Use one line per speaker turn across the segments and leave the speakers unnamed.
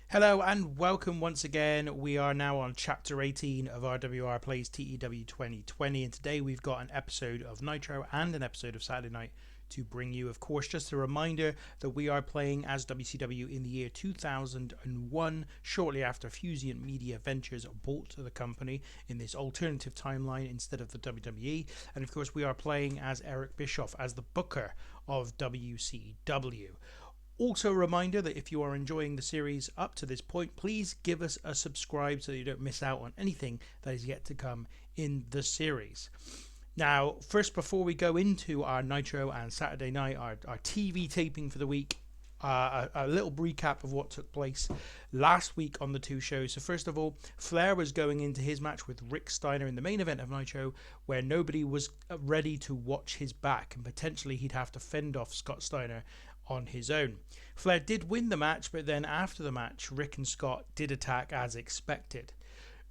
Hello and welcome once again. We are now on chapter 18 of RWR Plays TEW 2020, and today we've got an episode of Nitro and an episode of Saturday Night to bring you. Of course, just a reminder that we are playing as WCW in the year 2001, shortly after Fusion Media Ventures bought the company in this alternative timeline instead of the WWE. And of course, we are playing as Eric Bischoff as the booker of WCW. Also a reminder that if you are enjoying the series up to this point, please give us a subscribe so that you don't miss out on anything that is yet to come in the series. Now, first, before we go into our Nitro and Saturday Night, our TV taping for the week, a little recap of what took place last week on the two shows. So first of all, Flair was going into his match with Rick Steiner in the main event of Nitro, where nobody was ready to watch his back, and potentially he'd have to fend off Scott Steiner on his own. Flair did win the match, but then after the match, Rick and Scott did attack as expected.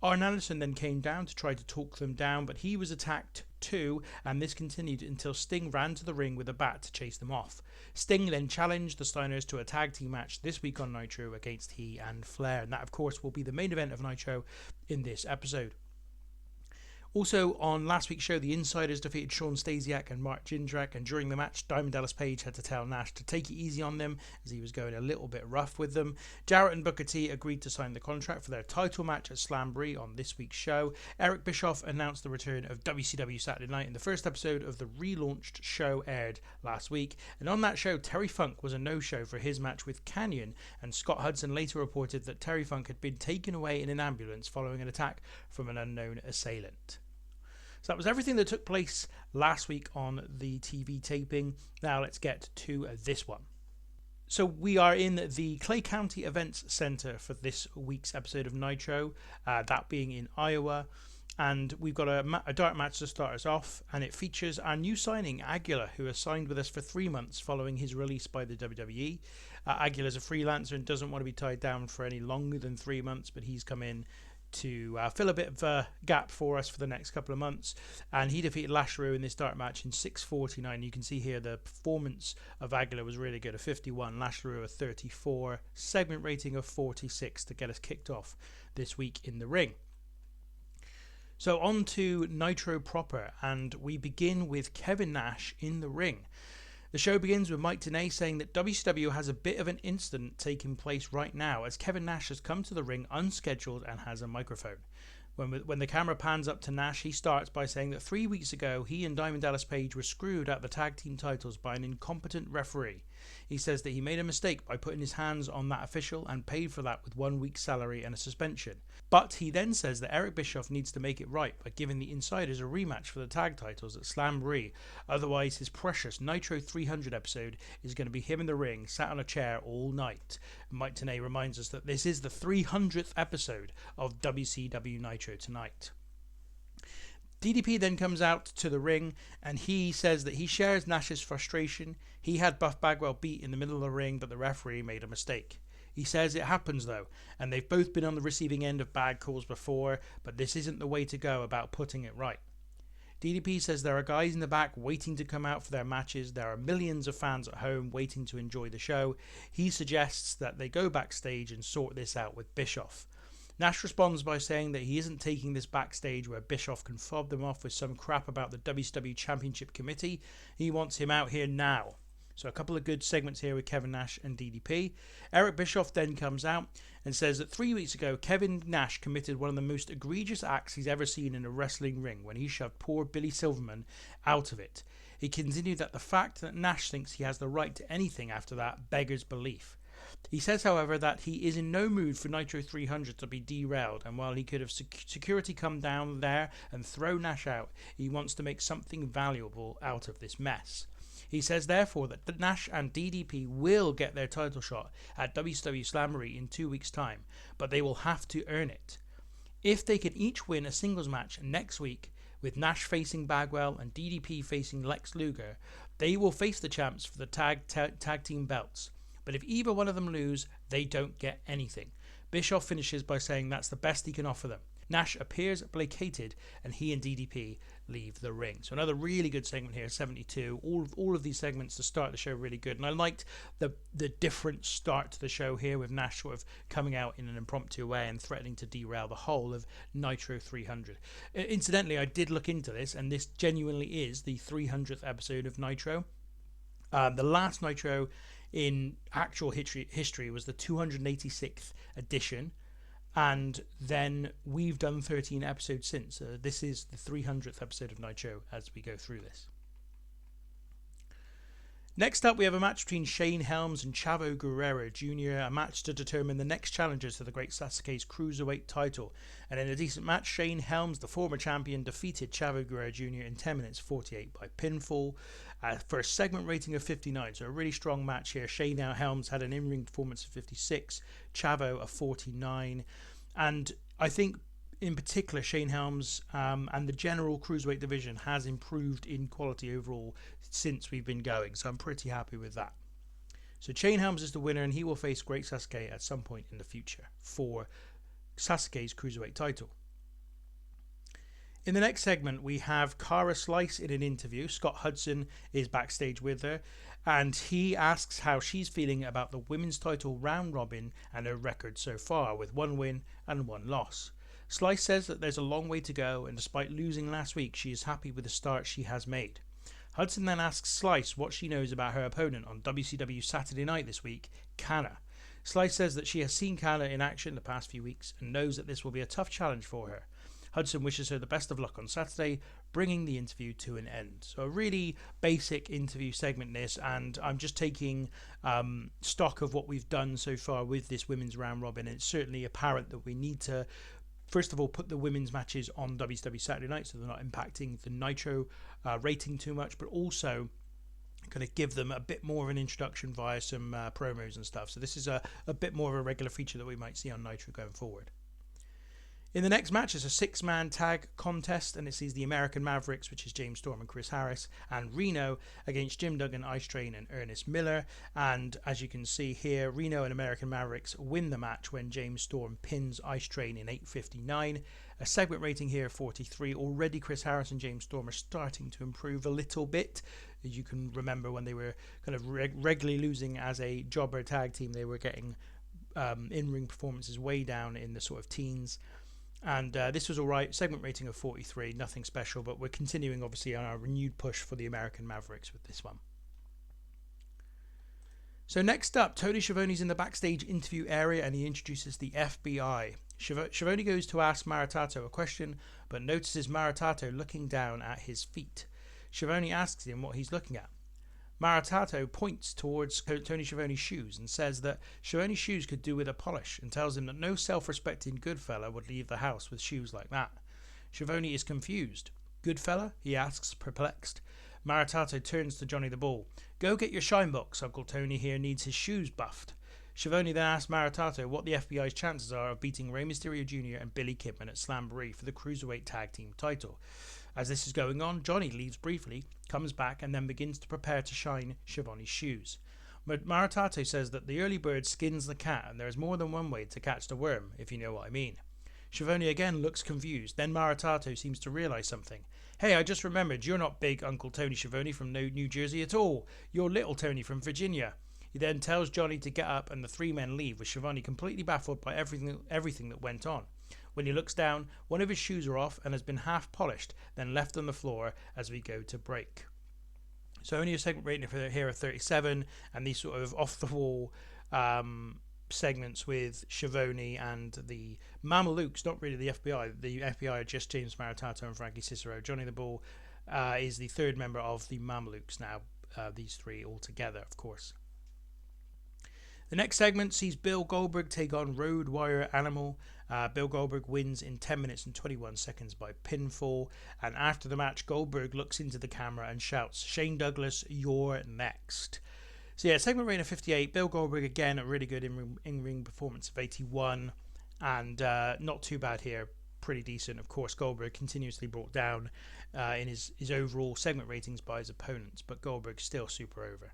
Arn Anderson then came down to try to talk them down, but he was attacked too, and this continued until Sting ran to the ring with a bat to chase them off. Sting then challenged the Steiners to a tag team match this week on Nitro against he and Flair, and that of course will be the main event of Nitro in this episode. Also, on last week's show, the Insiders defeated Sean Stasiak and Mark Jindrak, and during the match, Diamond Dallas Page had to tell Nash to take it easy on them as he was going a little bit rough with them. Jarrett and Booker T agreed to sign the contract for their title match at Slamboree on this week's show. Eric Bischoff announced the return of WCW Saturday Night, and the first episode of the relaunched show aired last week. And on that show, Terry Funk was a no-show for his match with Kanyon, and Scott Hudson later reported that Terry Funk had been taken away in an ambulance following an attack from an unknown assailant. So that was everything that took place last week on the TV taping. Now let's get to this one. So we are in the Clay County Events Center for this week's episode of Nitro, that being in Iowa. And we've got a dark match to start us off, and it features our new signing, Aguilar, who has signed with us for 3 months following his release by the WWE. Aguilar's a freelancer and doesn't want to be tied down for any longer than 3 months, but he's come in to fill a bit of a gap for us for the next couple of months, and he defeated Lashley in this dark match in 6:49. You can see here the performance of Aguilar was really good, a 51, Lashley a 34, segment rating of 46 to get us kicked off this week in the ring. So on to Nitro proper, and we begin with Kevin Nash in the ring. The show begins with Mike Tenay saying that WCW has a bit of an incident taking place right now as Kevin Nash has come to the ring unscheduled and has a microphone. When the camera pans up to Nash, he starts by saying that 3 weeks ago he and Diamond Dallas Page were screwed at the tag team titles by an incompetent referee. He says that he made a mistake by putting his hands on that official and paid for that with 1 week's salary and a suspension. But he then says that Eric Bischoff needs to make it right by giving the Insiders a rematch for the tag titles at Slamboree. Otherwise, his precious Nitro 300 episode is going to be him in the ring, sat on a chair all night. Mike Tenay reminds us that this is the 300th episode of WCW Nitro tonight. DDP then comes out to the ring and he says that he shares Nash's frustration. He had Buff Bagwell beat in the middle of the ring, but the referee made a mistake. He says it happens though, and they've both been on the receiving end of bad calls before, but this isn't the way to go about putting it right. DDP says there are guys in the back waiting to come out for their matches. There are millions of fans at home waiting to enjoy the show. He suggests that they go backstage and sort this out with Bischoff. Nash responds by saying that he isn't taking this backstage where Bischoff can fob them off with some crap about the WCW Championship Committee. He wants him out here now. So a couple of good segments here with Kevin Nash and DDP. Eric Bischoff then comes out and says that 3 weeks ago, Kevin Nash committed one of the most egregious acts he's ever seen in a wrestling ring when he shoved poor Billy Silverman out of it. He continued that the fact that Nash thinks he has the right to anything after that beggars belief. He says, however, that he is in no mood for Nitro 300 to be derailed, and while he could have security come down there and throw Nash out, he wants to make something valuable out of this mess. He says, therefore, that Nash and DDP will get their title shot at WCW Slamboree in 2 weeks' time, but they will have to earn it. If they can each win a singles match next week, with Nash facing Bagwell and DDP facing Lex Luger, they will face the champs for the tag team belts. But if either one of them lose, they don't get anything. Bischoff finishes by saying that's the best he can offer them. Nash appears placated, and he and DDP leave the ring. So another really good segment here, 72. All of these segments to start the show really good, and I liked the different start to the show here with Nash sort of coming out in an impromptu way and threatening to derail the whole of Nitro 300. Incidentally, I did look into this, and this genuinely is the 300th episode of Nitro. The last Nitro in actual history was the 286th edition, and then we've done 13 episodes since. This is the 300th episode of Nitro as we go through this. Next up, we have a match between Shane Helms and Chavo Guerrero Jr., a match to determine the next challengers to the Great Sasuke's Cruiserweight title. And in a decent match, Shane Helms, the former champion, defeated Chavo Guerrero Jr. in 10 minutes 48 by pinfall for a segment rating of 59. So a really strong match here. Shane Helms had an in-ring performance of 56, Chavo a 49. And I think in particular, Shane Helms and the general Cruiserweight division has improved in quality overall since we've been going. So I'm pretty happy with that. So Shane Helms is the winner, and he will face Great Sasuke at some point in the future for Sasuke's Cruiserweight title. In the next segment, we have Cara Slice in an interview. Scott Hudson is backstage with her, and he asks how she's feeling about the women's title round robin and her record so far, with 1 win and 1 loss. Slice says that there's a long way to go, and despite losing last week, she is happy with the start she has made. Hudson then asks Slice what she knows about her opponent on WCW Saturday Night this week, Kana. Slice says that she has seen Kana in action the past few weeks and knows that this will be a tough challenge for her. Hudson wishes her the best of luck on Saturday, bringing the interview to an end. So a really basic interview segment this, and I'm just taking stock of what we've done so far with this women's round robin. It's certainly apparent that we need to first of all put the women's matches on WCW Saturday Night so they're not impacting the Nitro rating too much, but also going to give them a bit more of an introduction via some promos and stuff. So this is a bit more of a regular feature that we might see on Nitro going forward. In the next match, it's a 6-man tag contest, and it sees the American Mavericks, which is James Storm and Chris Harris, and Reno against Jim Duggan, Ice Train, and Ernest Miller. And as you can see here, Reno and American Mavericks win the match when James Storm pins Ice Train in 8:59. A segment rating here of 43. Already Chris Harris and James Storm are starting to improve a little bit. As you can remember, when they were kind of regularly losing as a jobber tag team, they were getting in-ring performances way down in the sort of teens. And this was alright, segment rating of 43, nothing special, but we're continuing obviously on our renewed push for the American Mavericks with this one. So next up, Tony Schiavone's in the backstage interview area and he introduces the FBI. Schiavone goes to ask Maritato a question, but notices Maritato looking down at his feet. Schiavone asks him what he's looking at. Maritato points towards Tony Schiavone's shoes and says that Schiavone's shoes could do with a polish, and tells him that no self-respecting good fella would leave the house with shoes like that. Schiavone is confused. Good fella? He asks, perplexed. Maritato turns to Johnny the Bull. Go get your shine box, Uncle Tony here needs his shoes buffed. Schiavone then asks Maritato what the FBI's chances are of beating Rey Mysterio Jr. and Billy Kidman at Slamboree for the Cruiserweight Tag Team title. As this is going on, Johnny leaves briefly, comes back, and then begins to prepare to shine Schiavone's shoes. Maritato says that the early bird skins the cat, and there is more than one way to catch the worm, if you know what I mean. Schiavone again looks confused. Then Maritato seems to realise something. Hey, I just remembered, you're not big Uncle Tony Schiavone from New Jersey at all. You're little Tony from Virginia. He then tells Johnny to get up, and the three men leave, with Schiavone completely baffled by everything that went on. When he looks down, one of his shoes are off and has been half polished, then left on the floor as we go to break. So only a segment rating for here of 37, and these sort of off-the-wall segments with Schiavone and the Mamelukes, not really the FBI. The FBI are just James Maritato and Frankie Cicero. Johnny the Bull is the third member of the Mamelukes now, these three all together, of course. The next segment sees Bill Goldberg take on Road Warrior Animal. Bill Goldberg wins in 10 minutes and 21 seconds by pinfall. And after the match, Goldberg looks into the camera and shouts, Shane Douglas, you're next. So yeah, segment rating of 58. Bill Goldberg again, a really good in-ring performance of 81. And not too bad here. Pretty decent. Of course, Goldberg continuously brought down in his overall segment ratings by his opponents. But Goldberg's still super over.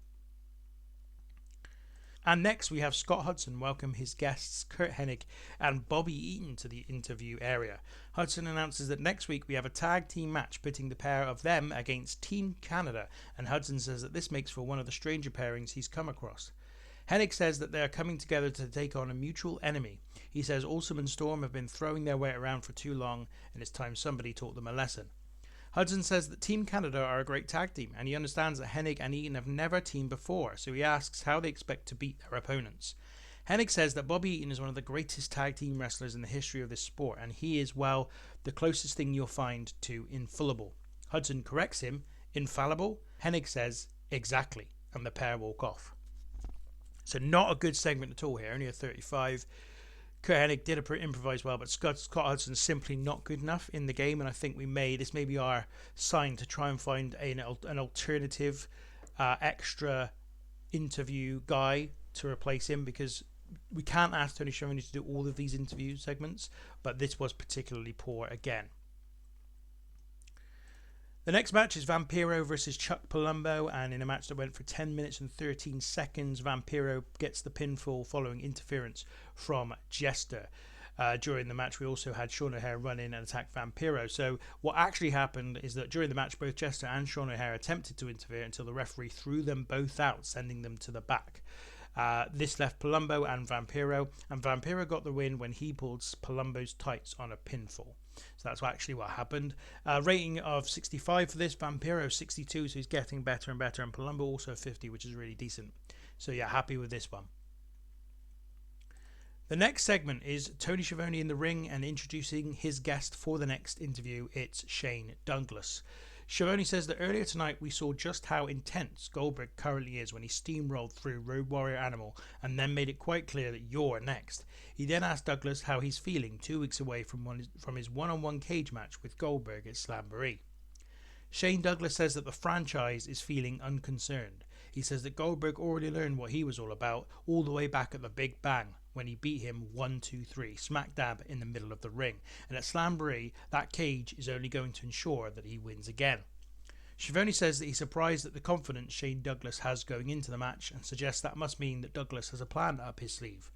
And next we have Scott Hudson welcome his guests Curt Hennig and Bobby Eaton to the interview area. Hudson announces that next week we have a tag team match pitting the pair of them against Team Canada, and Hudson says that this makes for one of the stranger pairings he's come across. Hennig says that they are coming together to take on a mutual enemy. He says Awesome and Storm have been throwing their weight around for too long, and it's time somebody taught them a lesson. Hudson says that Team Canada are a great tag team, and he understands that Hennig and Eaton have never teamed before, so he asks how they expect to beat their opponents. Hennig says that Bobby Eaton is one of the greatest tag team wrestlers in the history of this sport, and he is, well, the closest thing you'll find to infallible. Hudson corrects him, infallible? Hennig says, exactly, and the pair walk off. So not a good segment at all here, only a 35. Curt Hennig did improvise well, but Scott Hudson's simply not good enough in the game, and I think this may be our sign to try and find an alternative extra interview guy to replace him, because we can't ask Tony Schiavone to do all of these interview segments, but this was particularly poor again. The next match is Vampiro versus Chuck Palumbo, and in a match that went for 10 minutes and 13 seconds, Vampiro gets the pinfall following interference from Jester. During the match, we also had Sean O'Haire run in and attack Vampiro. So what actually happened is that during the match, both Jester and Sean O'Haire attempted to interfere until the referee threw them both out, sending them to the back. This left Palumbo and Vampiro got the win when he pulled Palumbo's tights on a pinfall. So that's actually what happened. Rating of 65 for this, Vampiro 62, so he's getting better and better, and Palumbo also 50, which is really decent. So yeah, happy with this one. The next segment is Tony Schiavone in the ring and introducing his guest for the next interview. It's Shane Douglas. Schiavone says that earlier tonight we saw just how intense Goldberg currently is when he steamrolled through Road Warrior Animal and then made it quite clear that you're next. He then asked Douglas how he's feeling 2 weeks away from his one-on-one cage match with Goldberg at Slamboree. Shane Douglas says that the franchise is feeling unconcerned. He says that Goldberg already learned what he was all about all the way back at the Big Bang when he beat him 1-2-3 smack dab in the middle of the ring, and at Slamboree that cage is only going to ensure that he wins again. Schiavone says that he's surprised at the confidence Shane Douglas has going into the match and suggests that must mean that Douglas has a plan up his sleeve.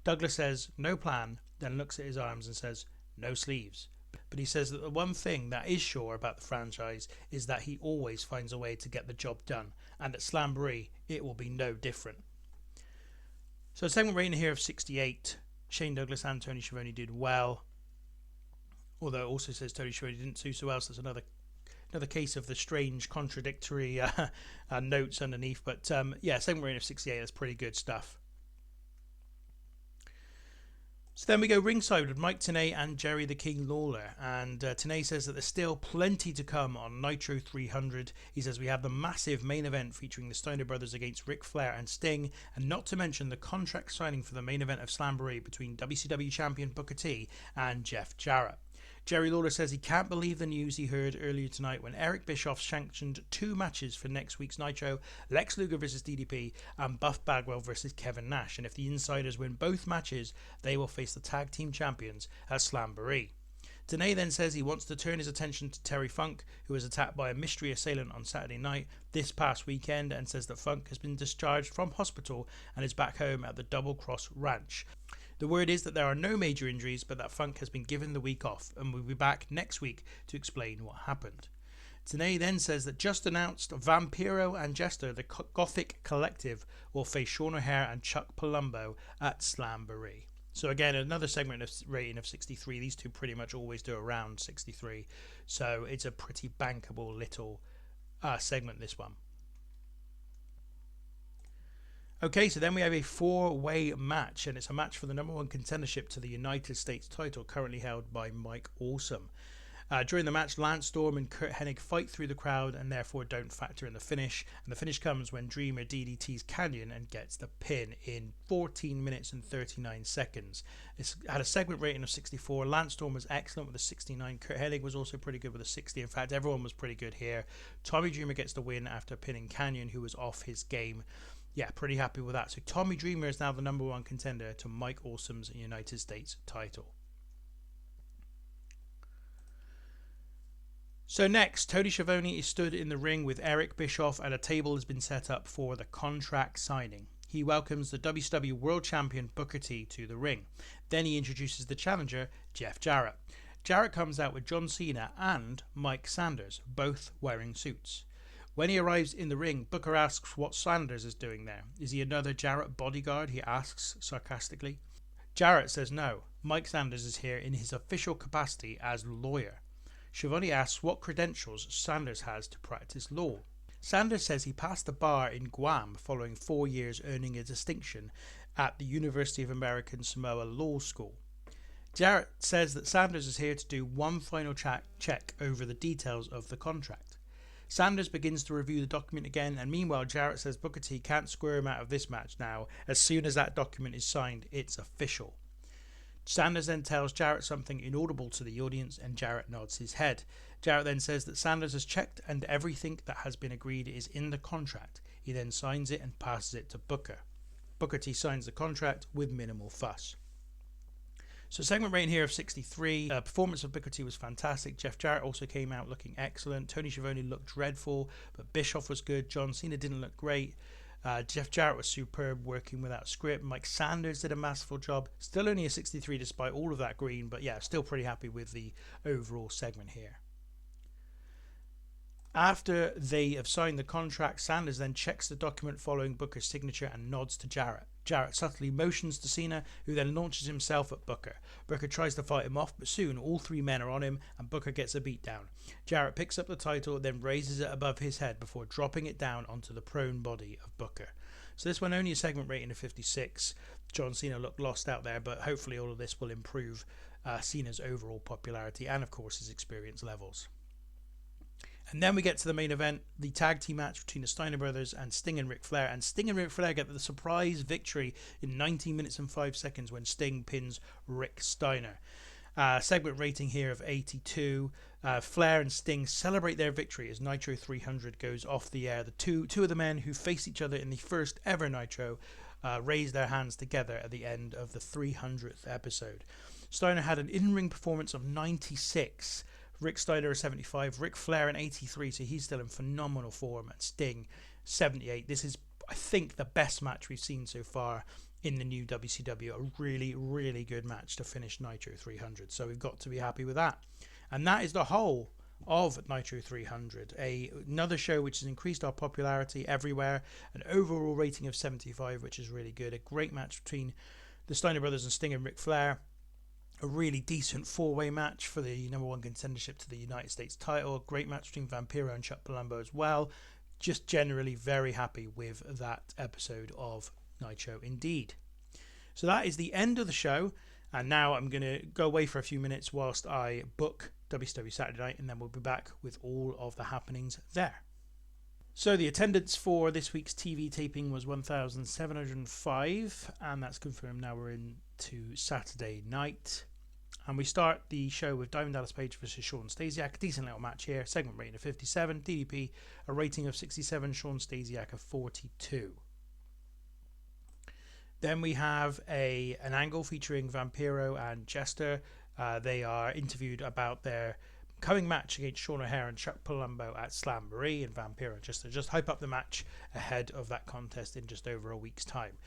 Douglas says no plan, then looks at his arms and says no sleeves. But he says that the one thing that is sure about the franchise is that he always finds a way to get the job done, and at Slamboree it will be no different. So a segment rating here of 68. Shane Douglas and Tony Schiavone did well, although it also says Tony Schiavone didn't do so well, so that's another case of the strange contradictory notes underneath. But yeah, segment rating of 68, that's pretty good stuff. So then we go ringside with Mike Tenay and Jerry the King Lawler, and Tenay says that there's still plenty to come on Nitro 300. He says we have the massive main event featuring the Steiner Brothers against Ric Flair and Sting, and not to mention the contract signing for the main event of Slamboree between WCW champion Booker T and Jeff Jarrett. Jerry Lawler says he can't believe the news he heard earlier tonight when Eric Bischoff sanctioned 2 matches for next week's Nitro, Lex Luger versus DDP and Buff Bagwell versus Kevin Nash, and if the Insiders win both matches, they will face the tag team champions at Slamboree. Tenay then says he wants to turn his attention to Terry Funk, who was attacked by a mystery assailant on Saturday night this past weekend, and says that Funk has been discharged from hospital and is back home at the Double Cross Ranch. The word is that there are no major injuries, but that Funk has been given the week off and will be back next week to explain what happened. Tenay then says that just announced Vampiro and Jester, the Gothic Collective, will face Sean O'Haire and Chuck Palumbo at Slamboree. So again, another segment of rating of 63. These two pretty much always do around 63. So it's a pretty bankable little segment, this one. Okay, so then we have a 4-way match, and it's a match for the number 1 contendership to the United States title, currently held by Mike Awesome. During the match, Lance Storm and Curt Hennig fight through the crowd and therefore don't factor in the finish, and the finish comes when Dreamer DDTs Kanyon and gets the pin in 14 minutes and 39 seconds. It's had a segment rating of 64. Lance Storm was excellent with a 69. Curt Hennig was also pretty good with a 60. In fact, everyone was pretty good here. Tommy Dreamer gets the win after pinning Kanyon, who was off his game. Yeah, pretty happy with that. So Tommy Dreamer is now the number 1 contender to Mike Awesome's United States title. So next, Tony Schiavone is stood in the ring with Eric Bischoff, and a table has been set up for the contract signing. he welcomes the WCW World Champion Booker T to the ring. Then he introduces the challenger, Jeff Jarrett. Jarrett comes out with John Cena and Mike Sanders, both wearing suits. When he arrives in the ring, Booker asks what Sanders is doing there. Is he another Jarrett bodyguard? He asks sarcastically. Jarrett says no. Mike Sanders is here in his official capacity as lawyer. Schiavone asks what credentials Sanders has to practice law. Sanders says he passed the bar in Guam following 4 years earning a distinction at the University of American Samoa Law School. Jarrett says that Sanders is here to do one final check over the details of the contract. Sanders begins to review the document again, and meanwhile Jarrett says Booker T can't square him out of this match now. As soon as that document is signed, it's official. Sanders then tells Jarrett something inaudible to the audience, and Jarrett nods his head. Jarrett then says that Sanders has checked and everything that has been agreed is in the contract. He then signs it and passes it to Booker. Booker T signs the contract with minimal fuss. So segment rating here of 63. Performance of Booker T was fantastic. Jeff Jarrett also came out looking excellent. Tony Schiavone looked dreadful, but Bischoff was good. John Cena didn't look great. Jeff Jarrett was superb, working without script. Mike Sanders did a masterful job. Still only a 63 despite all of that green, but yeah, still pretty happy with the overall segment here. After they have signed the contract, Sanders then checks the document following Booker's signature and nods to Jarrett. Jarrett subtly motions to Cena, who then launches himself at Booker. Booker tries to fight him off, but soon all three men are on him and Booker gets a beatdown. Jarrett picks up the title, then raises it above his head before dropping it down onto the prone body of Booker. So this one only a segment rating of 56. John Cena looked lost out there, but hopefully all of this will improve Cena's overall popularity and of course his experience levels. And then we get to the main event, the tag team match between the Steiner Brothers and Sting and Ric Flair. And Sting and Ric Flair get the surprise victory in 19 minutes and 5 seconds when Sting pins Rick Steiner. Segment rating here of 82. Flair and Sting celebrate their victory as Nitro 300 goes off the air. The two of the men who faced each other in the first ever Nitro raise their hands together at the end of the 300th episode. Steiner had an in-ring performance of 96. Rick Steiner is 75, Ric Flair in 83, so he's still in phenomenal form, and Sting 78. This is, I think, the best match we've seen so far in the new WCW. A really, really good match to finish Nitro 300, so we've got to be happy with that. And that is the whole of Nitro 300, another show which has increased our popularity everywhere, an overall rating of 75, which is really good. A great match between the Steiner Brothers and Sting and Ric Flair. A really decent four-way match for the number one contendership to the United States title. A great match between Vampiro and Chuck Palumbo as well. Just generally very happy with that episode of Nitro indeed. So that is the end of the show. And now I'm going to go away for a few minutes whilst I book WCW Saturday Night, and then we'll be back with all of the happenings there. So the attendance for this week's TV taping was 1,705, and that's confirmed. Now we're into Saturday night. And we start the show with Diamond Dallas Page versus Shawn Stasiak. A decent little match here. Segment rating of 57. DDP, a rating of 67. Shawn Stasiak of 42. Then we have an angle featuring Vampiro and Jester. They are interviewed about their coming match against Sean O'Haire and Chuck Palumbo at Slamboree, and Vampiro and Jester just hype up the match ahead of that contest in just over a week's time.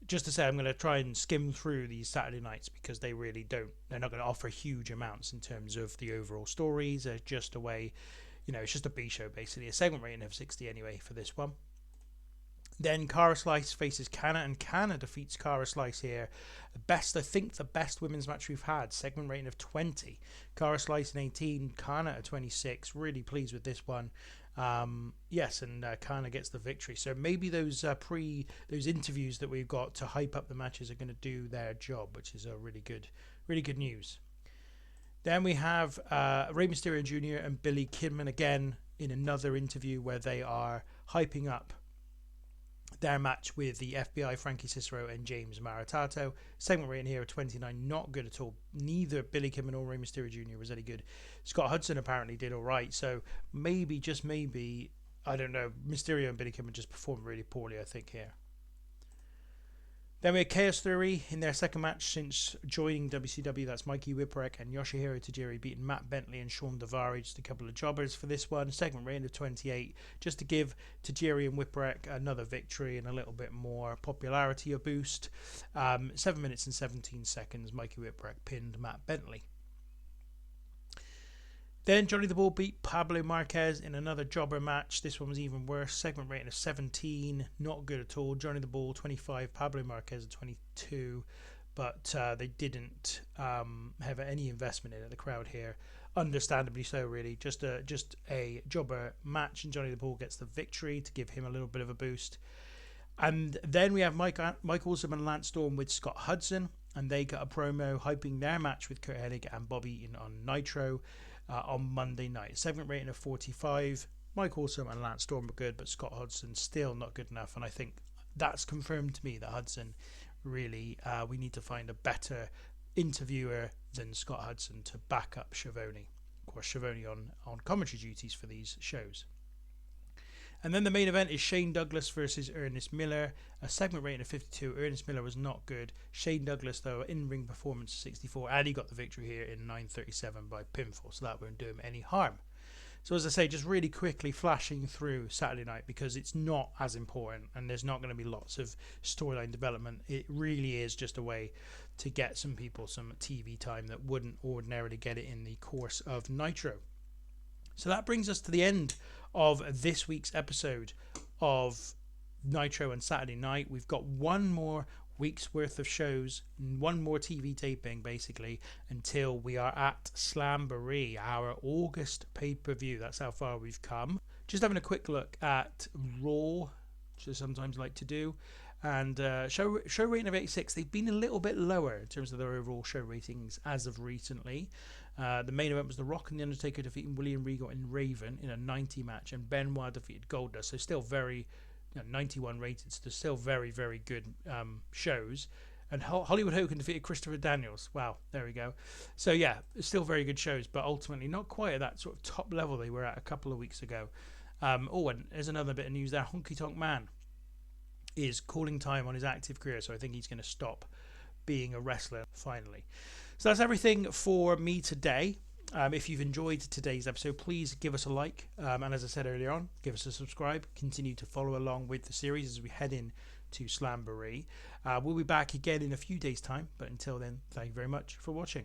Just to say, I'm going to try and skim through these Saturday nights because they're not going to offer huge amounts in terms of the overall stories. They're just a way, it's just a B show basically. A segment rating of 60 anyway for this one. Then Cara Slice faces Kana, and Kana defeats Cara Slice here. The best women's match we've had. Segment rating of 20. Cara Slice in 18, Kana at 26. Really pleased with this one. Yes, and Kana gets the victory. So maybe those interviews that we've got to hype up the matches are going to do their job, which is a really good news. Then we have Rey Mysterio Jr. and Billy Kidman again in another interview where they are hyping up their match with the FBI, Frankie Cicero and James Maritato. Segment rating here of 29, not good at all. Neither Billy Kidman or Rey Mysterio Jr. was any good. Scott Hudson apparently did all right, so maybe, just maybe, I don't know, Mysterio and Billy Kidman just performed really poorly, I think, here. Then we had Chaos Theory in their second match since joining WCW. That's Mikey Whipwreck and Yoshihiro Tajiri beating Matt Bentley and Sean Daivari, just a couple of jobbers for this one. Segment rating of 28, just to give Tajiri and Whipwreck another victory and a little bit more popularity a boost. 7 minutes and 17 seconds, Mikey Whipwreck pinned Matt Bentley. Then Johnny the Bull beat Pablo Marquez in another jobber match. This one was even worse. Segment rating of 17. Not good at all. Johnny the Bull 25. Pablo Marquez 22. But they didn't have any investment in it, the crowd here. Understandably so, really. Just a jobber match, and Johnny the Bull gets the victory to give him a little bit of a boost. And then we have Mike Awesome and Lance Storm with Scott Hudson. And they got a promo hyping their match with Curt Hennig and Bobby Eaton on Nitro. On Monday night. Segment rating of 45. Mike Awesome and Lance Storm were good, but Scott Hudson still not good enough. And I think that's confirmed to me that Hudson really, we need to find a better interviewer than Scott Hudson to back up Schiavone. Of course, Schiavone on commentary duties for these shows. And then the main event is Shane Douglas versus Ernest Miller. A segment rating of 52. Ernest Miller was not good. Shane Douglas, though, in-ring performance of 64. And he got the victory here in 9:37 by pinfall. So that won't do him any harm. So as I say, just really quickly flashing through Saturday night because it's not as important. And there's not going to be lots of storyline development. It really is just a way to get some people some TV time that wouldn't ordinarily get it in the course of Nitro. So that brings us to the end of this week's episode of Nitro and Saturday Night. We've got one more week's worth of shows, one more TV taping basically, until we are at Slamboree, our August pay-per-view. That's how far we've come. Just having a quick look at Raw, which I sometimes like to do, and show rating of 86. They've been a little bit lower in terms of their overall show ratings as of recently. The main event was The Rock and The Undertaker defeating William Regal and Raven in a 90 match, and Benoit defeated Goldust. So still very 91 rated. So still very, very good shows. And Hollywood Hogan defeated Christopher Daniels. Wow, there we go. So yeah, still very good shows, but ultimately not quite at that sort of top level they were at a couple of weeks ago. And there's another bit of news there. Honky Tonk Man is calling time on his active career, so I think he's going to stop being a wrestler finally. So that's everything for me today. If you've enjoyed today's episode, please give us a like. And as I said earlier on, give us a subscribe. Continue to follow along with the series as we head in to Slamboree. We'll be back again in a few days' time. But until then, thank you very much for watching.